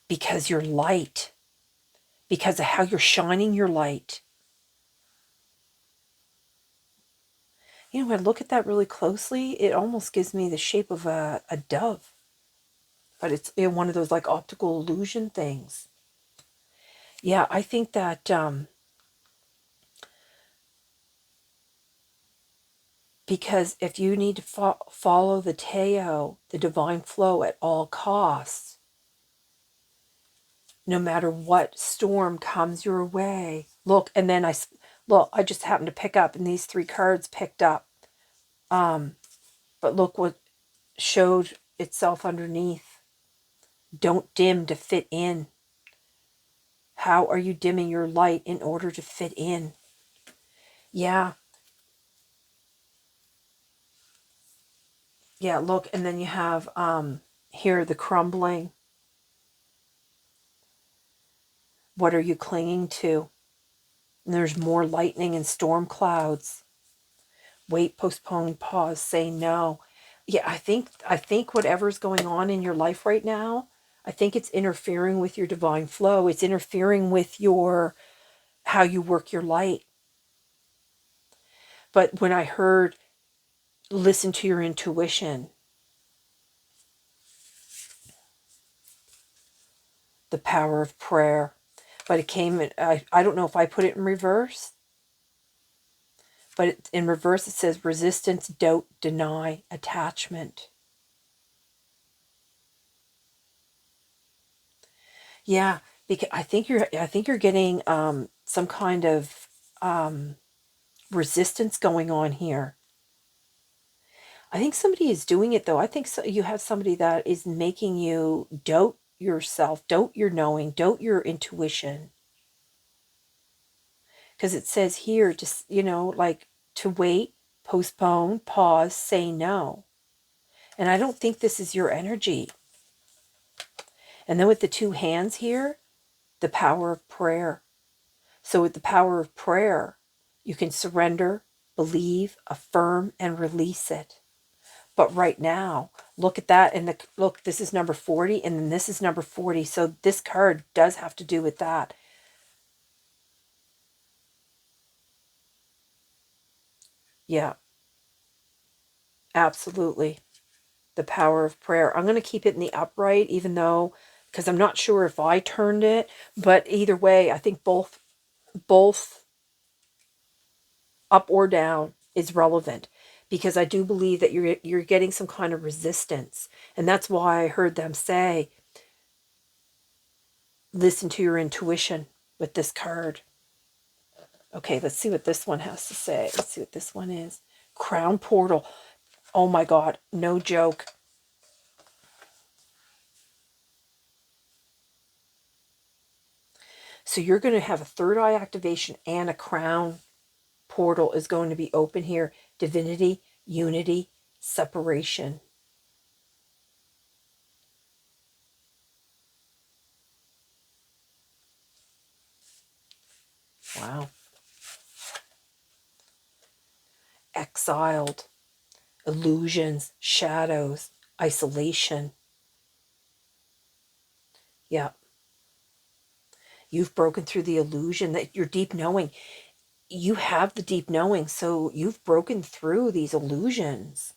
Because you're light. Because of how you're shining your light. You know, when I look at that really closely, it almost gives me the shape of a dove. But it's in one of those like optical illusion things. Yeah, I think that because if you need to follow the Tao, the divine flow at all costs, no matter what storm comes your way. Look, and then I just happened to pick up, and these three cards picked up. But look what showed itself underneath. Don't dim to fit in. How are you dimming your light in order to fit in? Yeah. Yeah, look, and then you have here the crumbling. What are you clinging to? And there's more lightning and storm clouds. Wait, postpone, pause, say no. Yeah, I think whatever's going on in your life right now, I think it's interfering with your divine flow. It's interfering with your how you work your light. But when I heard listen to your intuition, the power of prayer, but it came I don't know if I put it in reverse, but in reverse it says resistance, doubt, deny, attachment. Yeah, because I think you're getting some kind of um, resistance going on here. I think somebody is doing it though. I think so, you have somebody that is making you doubt yourself, doubt your knowing, doubt your intuition. Because it says here, just like to wait, postpone, pause, say no. And I don't think this is your energy. And then with the two hands here, the power of prayer. So with the power of prayer, you can surrender, believe, affirm, and release it. But right now, look at that. And look, this is number 40, and then this is number 40. So this card does have to do with that. Yeah, absolutely. The power of prayer. I'm going to keep it in the upright, even though, because I'm not sure if I turned it. But either way, I think both up or down is relevant, because I do believe that you're getting some kind of resistance. And that's why I heard them say, listen to your intuition with this card. Okay, let's see what this one has to say. Let's see what this one is. Crown portal. Oh my God, no joke. So you're going to have a third eye activation and a crown portal is going to be open here. Divinity, unity, separation. Wow. Exiled, illusions, shadows, isolation. Yeah. You've broken through the illusion that your deep knowing. You have the deep knowing, so you've broken through these illusions.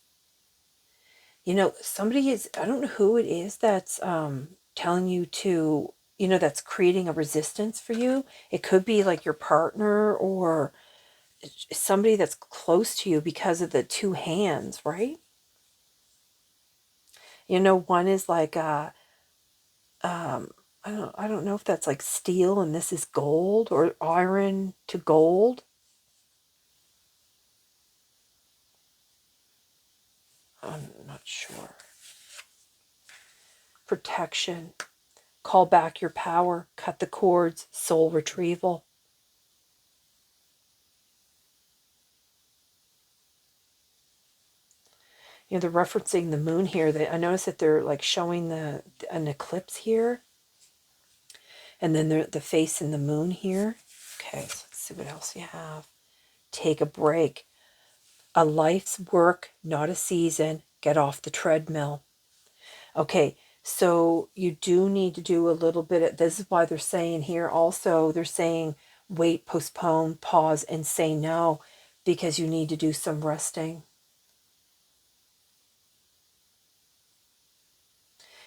Somebody is, I don't know who it is that's telling you to, that's creating a resistance for you. It could be like your partner or somebody that's close to you because of the two hands, right? One is like um I don't know if that's like steel and this is gold, or iron to gold. I'm not sure. Protection, call back your power, cut the cords, soul retrieval. They're referencing the moon here. I notice that they're like showing an eclipse here, and then the face in the moon here. Okay, so let's see what else you have. Take a break. A life's work, not a season. Get off the treadmill. Okay, so you do need to do a little bit of, this is why they're saying here also, they're saying wait, postpone, pause, and say no, because you need to do some resting.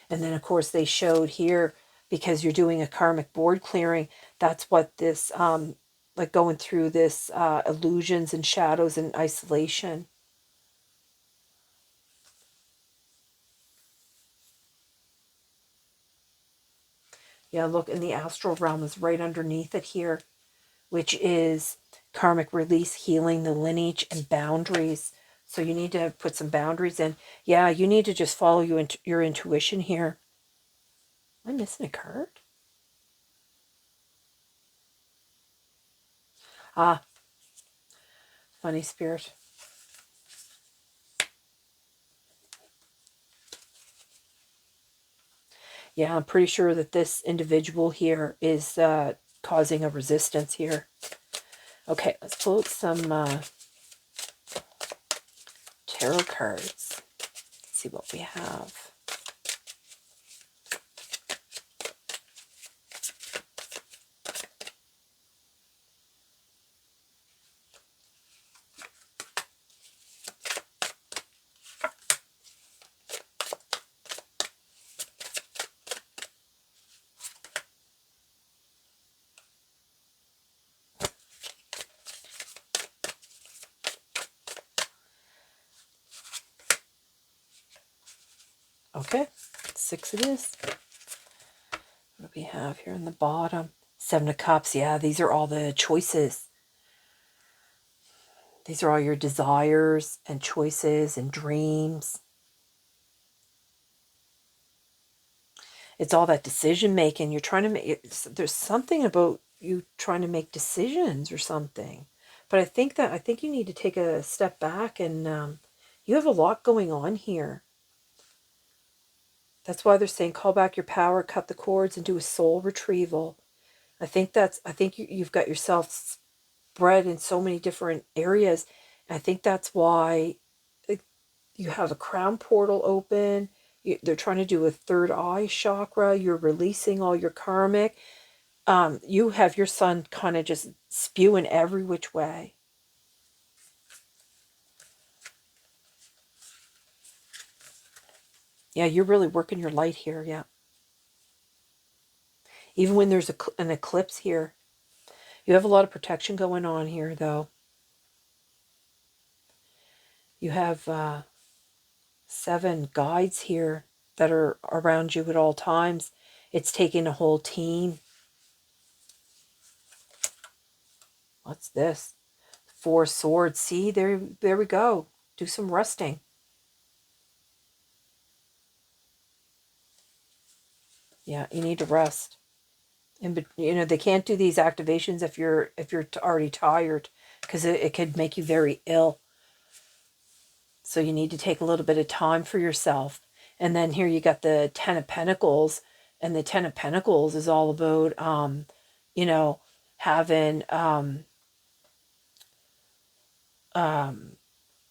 And then, of course, they showed here, because you're doing a karmic board clearing, that's what this, like going through this illusions and shadows and isolation. Yeah, look, in the astral realm is right underneath it here, which is karmic release, healing, the lineage, and boundaries. So you need to put some boundaries in. Yeah, you need to just follow your intuition here. Am I missing a card? Ah, funny spirit. Yeah, I'm pretty sure that this individual here is causing a resistance here. Okay, let's pull out some tarot cards. Let's see what we have. Okay, 6 it is. What do we have here in the bottom? 7 of Cups. Yeah, these are all the choices. These are all your desires and choices and dreams. It's all that decision making. You're trying to make, there's something about you trying to make decisions or something. But I think you need to take a step back and you have a lot going on here. That's why they're saying call back your power, cut the cords, and do a soul retrieval. I think you've got yourself spread in so many different areas. And I think that's why you have a crown portal open. They're trying to do a third eye chakra. You're releasing all your karmic. You have your sun kind of just spewing every which way. Yeah, you're really working your light here, yeah. Even when there's an eclipse here. You have a lot of protection going on here, though. You have 7 guides here that are around you at all times. It's taking a whole team. What's this? 4 swords. See, there we go. Do some resting. Yeah, you need to rest. And they can't do these activations if you're already tired, because it could make you very ill. So you need to take a little bit of time for yourself. And then here you got the 10 of Pentacles, and the 10 of Pentacles is all about having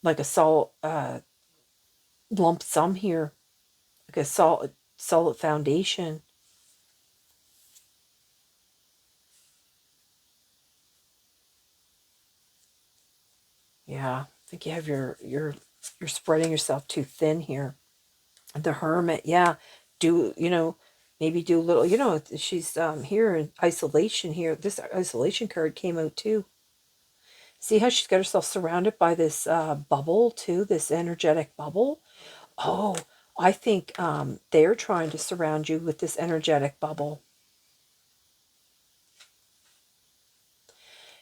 like a lump sum here, like a solid foundation. Yeah, I think you have you're spreading yourself too thin here. The Hermit, yeah. Maybe do a little, she's here in isolation here. This isolation card came out too. See how she's got herself surrounded by this bubble too, this energetic bubble? Oh, I think they're trying to surround you with this energetic bubble.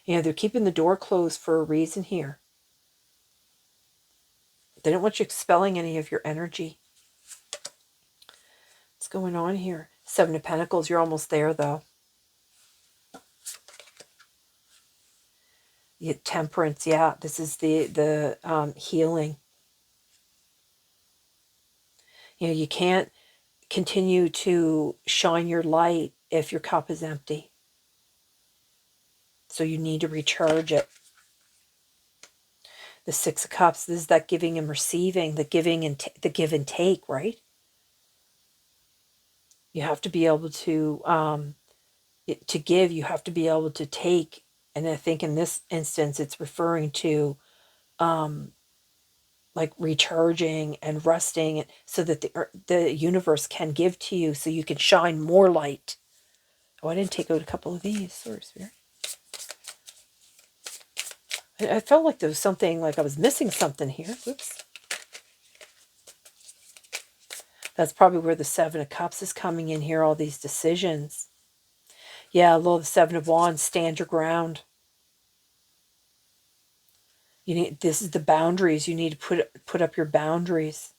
They're keeping the door closed for a reason here. They don't want you expelling any of your energy. What's going on here? 7 of Pentacles, you're almost there though. Temperance, yeah. This is the healing. You can't continue to shine your light if your cup is empty. So you need to recharge it. The 6 of Cups, this is that giving and receiving, the giving and the give and take, right? You have to be able to give, you have to be able to take. And I think in this instance, it's referring to like recharging and resting so that the universe can give to you so you can shine more light. Oh, I didn't take out a couple of these. Sorry, Spirit. I felt like there was something, like I was missing something here. Whoops. That's probably where the 7 of Cups is coming in here, all these decisions. Yeah, the 7 of Wands, stand your ground. This is the boundaries. You need to put up your boundaries.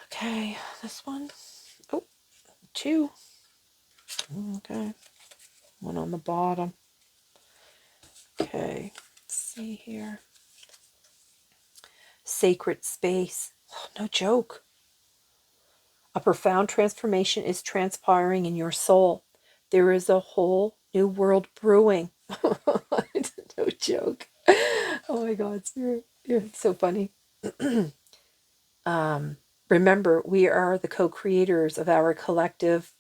Okay, this one. Oh, 2. Okay. 1 on the bottom. Okay, let's see here. Sacred space. Oh, no joke. A profound transformation is transpiring in your soul. There is a whole new world brewing. No joke. Oh my God, Spirit. You're so funny. Remember, we are the co-creators of our collective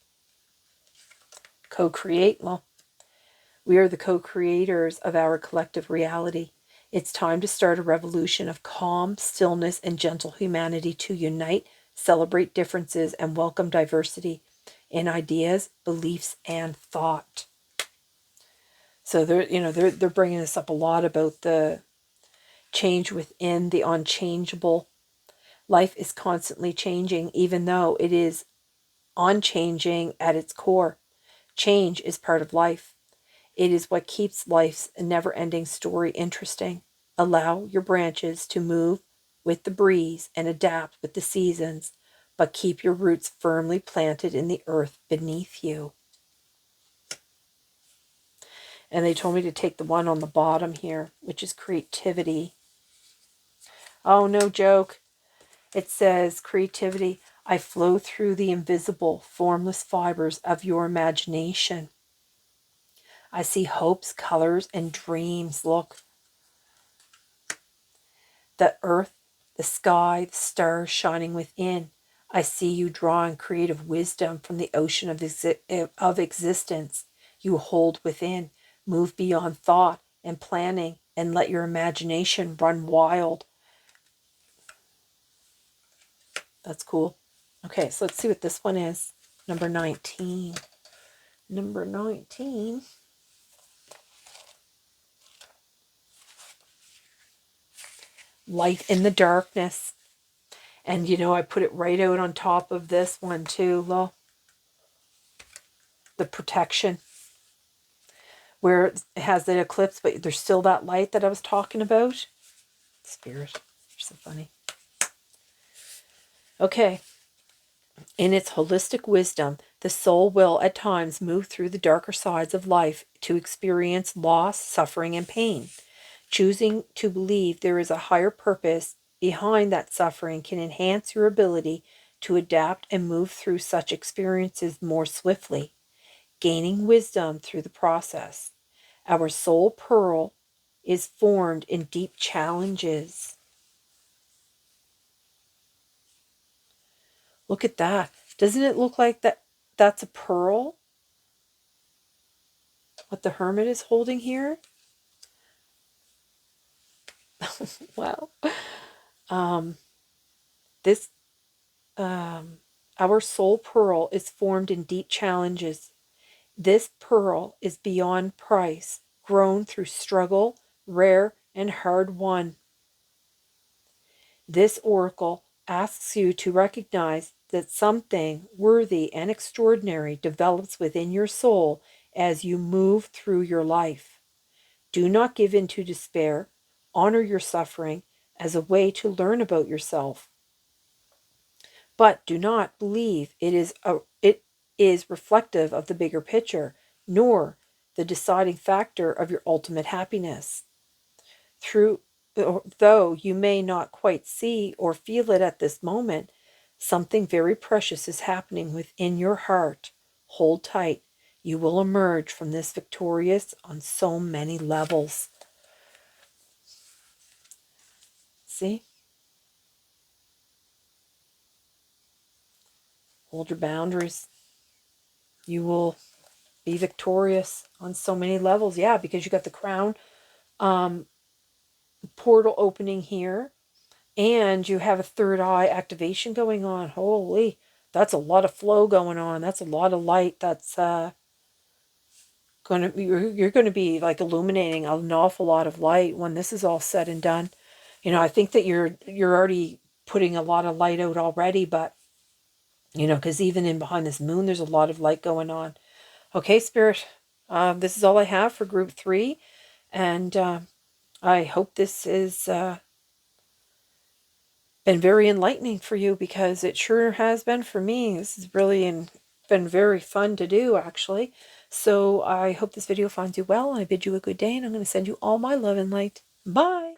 we are the co-creators of our collective reality. It's time to start a revolution of calm, stillness, and gentle humanity to unite, celebrate differences, and welcome diversity in ideas, beliefs, and thought. So they're bringing us up a lot about the change within, the unchangeable. Life is constantly changing, even though it is unchanging at its core. Change is part of life. It is what keeps life's never-ending story interesting. Allow your branches to move with the breeze and adapt with the seasons, but keep your roots firmly planted in the earth beneath you. And they told me to take the one on the bottom here, which is creativity. Oh, no joke. It says, creativity. I flow through the invisible, formless fibers of your imagination. I see hopes, colors, and dreams. Look. The earth, the sky, the stars shining within. I see you drawing creative wisdom from the ocean of existence you hold within. Move beyond thought and planning and let your imagination run wild. That's cool. Okay, so let's see what this one is. Number 19. Number 19. Light in the darkness. And I put it right out on top of this one too, Lo. The protection. Where it has the eclipse, but there's still that light that I was talking about. Spirit, you're so funny. Okay. In its holistic wisdom, the soul will at times move through the darker sides of life to experience loss, suffering, and pain. Choosing to believe there is a higher purpose behind that suffering can enhance your ability to adapt and move through such experiences more swiftly, gaining wisdom through the process. Our soul pearl is formed in deep challenges. Look at that. Doesn't it look like that's a pearl? What the hermit is holding here? Wow. This our soul pearl is formed in deep challenges. This pearl is beyond price, grown through struggle, rare and hard won. This oracle asks you to recognize that something worthy and extraordinary develops within your soul as you move through your life. Do not give in to despair. Honor your suffering as a way to learn about yourself. But do not believe it is reflective of the bigger picture, nor the deciding factor of your ultimate happiness. Though you may not quite see or feel it at this moment, something very precious is happening within your heart. Hold tight. You will emerge from this victorious on so many levels. See? Hold your boundaries. You will be victorious on so many levels. Yeah, because you got the crown portal opening here. And you have a third eye activation going on. Holy, that's a lot of flow going on. That's a lot of light. That's going to be, you're going to be like illuminating an awful lot of light when this is all said and done. I think that you're already putting a lot of light out already, but because even in behind this moon, there's a lot of light going on. Okay, Spirit, this is all I have for group 3. And I hope this is been very enlightening for you, because it sure has been for me. This has really been very fun to do, actually. So I hope this video finds you well. I bid you a good day, and I'm going to send you all my love and light. Bye.